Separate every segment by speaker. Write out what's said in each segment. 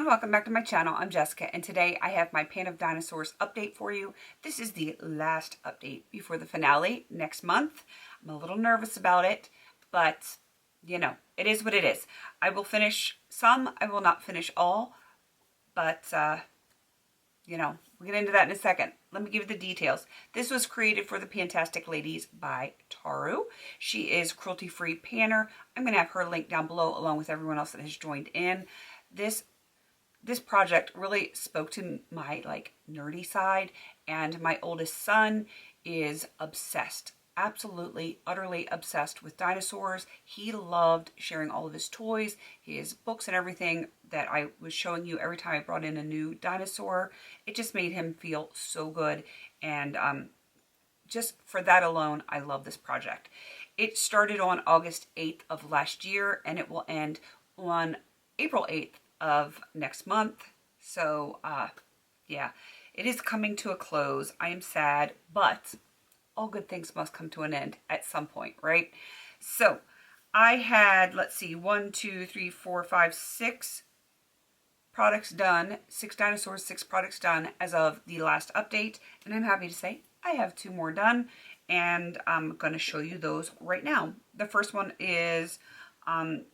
Speaker 1: everyone, welcome back to my channel. I'm Jessica, and today I have my Pan of Dinosaurs update for you. This is the last update before the finale next month. I'm a little nervous about it, but you know, it is what it is. I will finish some, I will not finish all, but you know, we'll get into that in a second. Let me give you the details. This was created for the PANtastic Ladies by Taru. She is cruelty-free panner. I'm going to have her link down below along with everyone else that has joined in. This project really spoke to my nerdy side, and my oldest son is obsessed, absolutely, utterly obsessed with dinosaurs. He loved sharing all of his toys, his books and everything that I was showing you every time I brought in a new dinosaur. It just made him feel so good, and just for that alone, I love this project. It started on August 8th of last year, and it will end on April 8th of next month. So yeah, it is coming to a close. I am sad, but all good things must come to an end at some point, right? So I had, let's see, 6 products done, 6 dinosaurs, 6 products done as of the last update, and I'm happy to say I have 2 more done, and I'm going to show you those right now. The first one is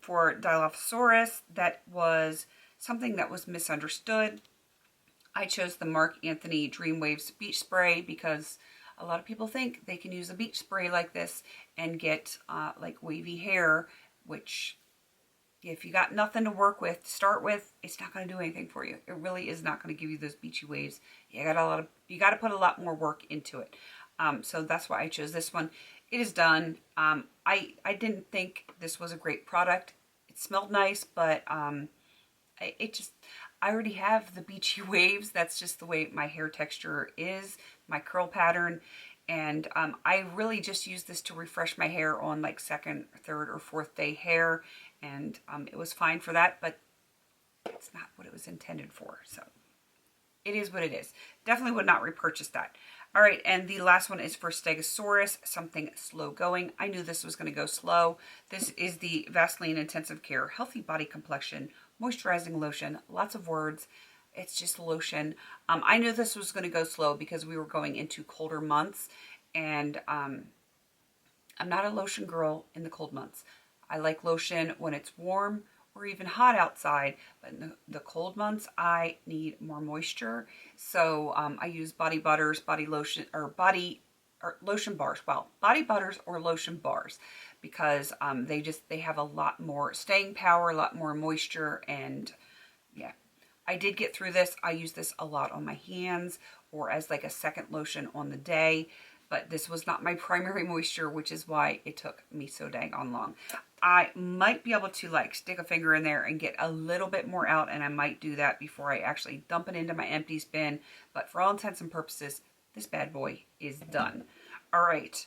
Speaker 1: for Dilophosaurus. That was something that was misunderstood. I chose the Mark Anthony Dreamwaves beach spray because a lot of people think they can use a beach spray like this and get like wavy hair, which if you got nothing to work with to start with, it's not going to do anything for you. It really is not going to give you those beachy waves. You got to put a lot more work into it. So that's why I chose this one. It is done. I didn't think this was a great product. It smelled nice, but I already have the beachy waves. That's just the way my hair texture is, my curl pattern. And I really just use this to refresh my hair on like 2nd, 3rd, or 4th day hair. And it was fine for that, but it's not what it was intended for. So it is what it is. Definitely would not repurchase that. All right, and the last one is for Stegosaurus, something slow going. I knew this was going to go slow. This is the Vaseline Intensive Care Healthy Body Complexion Moisturizing Lotion. Lots of words. It's just lotion. I knew this was going to go slow because we were going into colder months, and I'm not a lotion girl in the cold months. I like lotion when it's warm or even hot outside, but in the cold months, I need more moisture. So I use body butters, body lotion, or lotion bars. Well, body butters or lotion bars, because they have a lot more staying power, a lot more moisture, and yeah. I did get through this. I use this a lot on my hands or as like a second lotion on the day, but this was not my primary moisture, which is why it took me so dang on long. I might be able to stick a finger in there and get a little bit more out, and I might do that before I actually dump it into my empties bin. But for all intents and purposes, this bad boy is done. All right.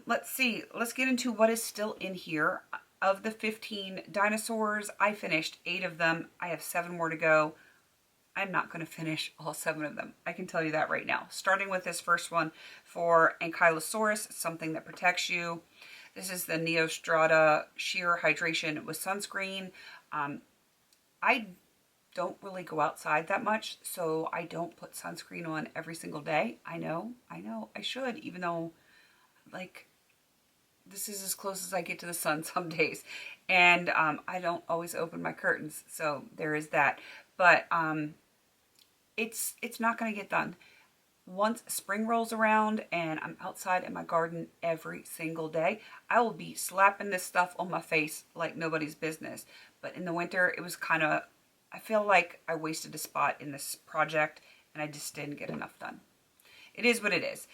Speaker 1: Let's see. Let's get into what is still in here. Of the 15 dinosaurs, I finished 8 of them. I have 7 more to go. I'm not going to finish all 7 of them. I can tell you that right now. Starting with this first one for Ankylosaurus, something that protects you. This is the Neostrata Sheer Hydration with Sunscreen. I don't really go outside that much, so I don't put sunscreen on every single day. I know, I should, even though, this is as close as I get to the sun some days. And I don't always open my curtains, so there is that. But it's not going to get done. Once spring rolls around and I'm outside in my garden every single day, I will be slapping this stuff on my face like nobody's business. But in the winter, it was kind of, I feel like I wasted a spot in this project and I just didn't get enough done. It is what it is.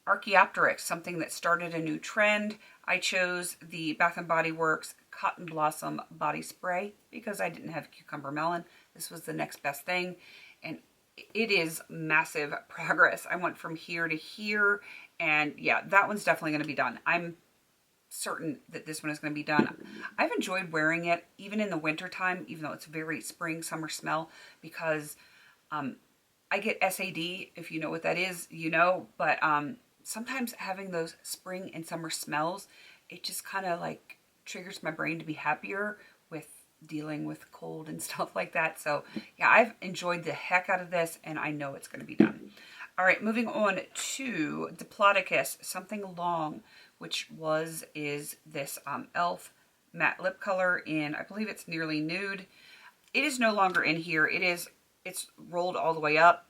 Speaker 1: Archaeopteryx, something that started a new trend. I chose the Bath & Body Works Cotton Blossom Body Spray because I didn't have cucumber melon. This was the next best thing, and it is massive progress. I went from here to here, and yeah, that one's definitely going to be done. I'm certain that this one is going to be done. I've enjoyed wearing it even in the winter time, even though it's very spring, summer smell, because I get SAD, if you know what that is, you know, but sometimes having those spring and summer smells, it just kind of triggers my brain to be happier with dealing with cold and stuff like that. So yeah, I've enjoyed the heck out of this, and I know it's going to be done. All right, moving on to Diplodocus, something long, which is this e.l.f. matte lip color in, I believe it's Nearly Nude. It is no longer in here. It's rolled all the way up.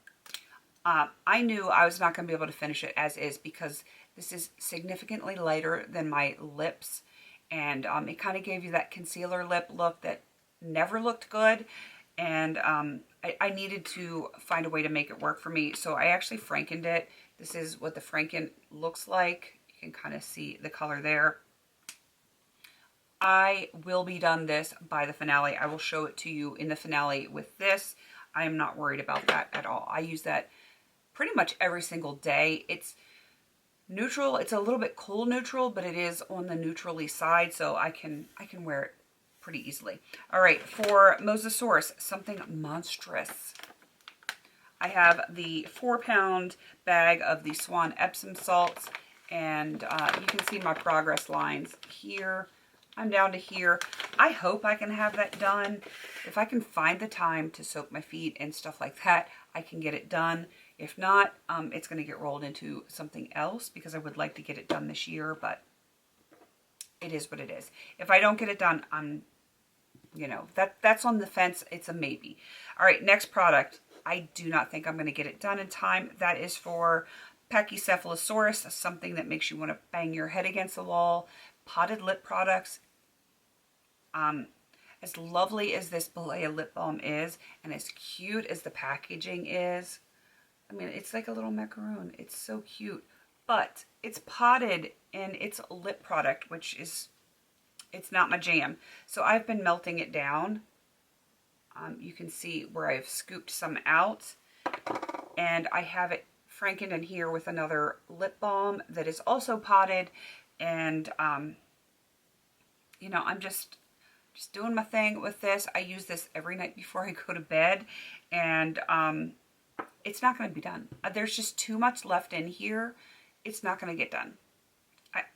Speaker 1: I knew I was not going to be able to finish it as is because this is significantly lighter than my lips. And it kind of gave you that concealer lip look that never looked good. And I needed to find a way to make it work for me. So I actually frankened it. This is what the franken looks like. You can kind of see the color there. I will be done this by the finale. I will show it to you in the finale with this. I am not worried about that at all. I use that pretty much every single day. It's neutral. It's a little bit cool neutral, but it is on the neutrally side, so I can wear it pretty easily. All right, for Mosasaurus, something monstrous. I have the 4-pound bag of the Swan Epsom salts, and you can see my progress lines here. I'm down to here. I hope I can have that done. If I can find the time to soak my feet and stuff like that, I can get it done. If not, it's going to get rolled into something else because I would like to get it done this year, but it is what it is. If I don't get it done, that's on the fence. It's a maybe. All right, next product. I do not think I'm going to get it done in time. That is for Pachycephalosaurus, something that makes you want to bang your head against the wall. Potted lip products. As lovely as this Balea lip balm is, and as cute as the packaging is, I mean, it's like a little macaroon. It's so cute, but it's potted and it's a lip product, which is, it's not my jam. So I've been melting it down. You can see where I've scooped some out, and I have it frankened in here with another lip balm that is also potted. And, you know, I'm just doing my thing with this. I use this every night before I go to bed, and it's not going to be done. There's just too much left in here. It's not going to get done.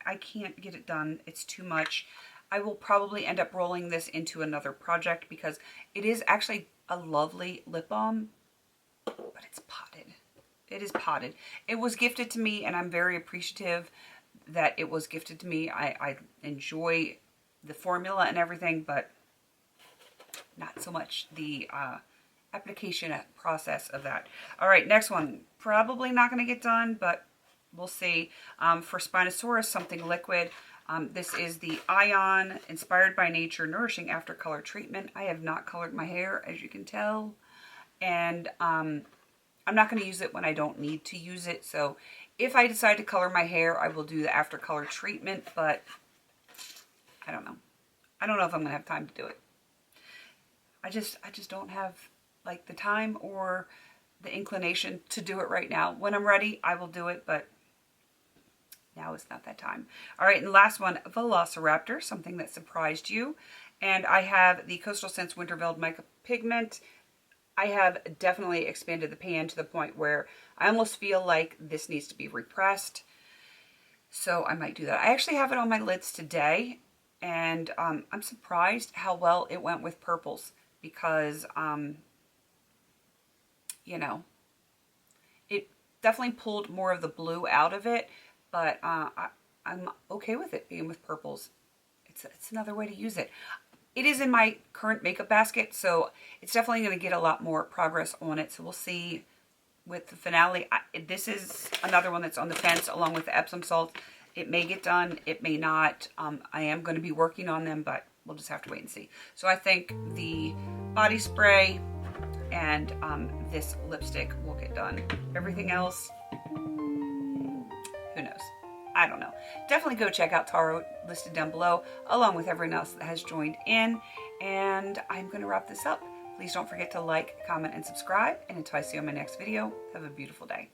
Speaker 1: I can't get it done. It's too much. I will probably end up rolling this into another project because it is actually a lovely lip balm, but it's potted. It is potted. It was gifted to me, and I'm very appreciative that it was gifted to me. I enjoy the formula and everything, but not so much the application process of that. All right, next one. Probably not going to get done, but we'll see. For Spinosaurus, something liquid. This is the Ion Inspired by Nature Nourishing After Color Treatment. I have not colored my hair, as you can tell, and I'm not going to use it when I don't need to use it. So if I decide to color my hair, I will do the after color treatment, but I don't know. I don't know if I'm going to have time to do it. I just don't have like the time or the inclination to do it right now. When I'm ready, I will do it, but now is not that time. All right, and last one, Velociraptor, something that surprised you. And I have the Coastal Scents Winter Veiled Mica Pigment. I have definitely expanded the pan to the point where I almost feel like this needs to be repressed. So I might do that. I actually have it on my lids today, and I'm surprised how well it went with purples because, you know, it definitely pulled more of the blue out of it, but I'm okay with it being with purples. It's another way to use it. It is in my current makeup basket, so it's definitely going to get a lot more progress on it. So we'll see with the finale. This is another one that's on the fence along with the Epsom salt. It may get done. It may not. I am going to be working on them, but we'll just have to wait and see. So I think the body spray and this lipstick will get done. Everything else, who knows? I don't know. Definitely go check out Taro, listed down below, along with everyone else that has joined in. And I'm going to wrap this up. Please don't forget to like, comment, and subscribe. And until I see you on my next video, have a beautiful day.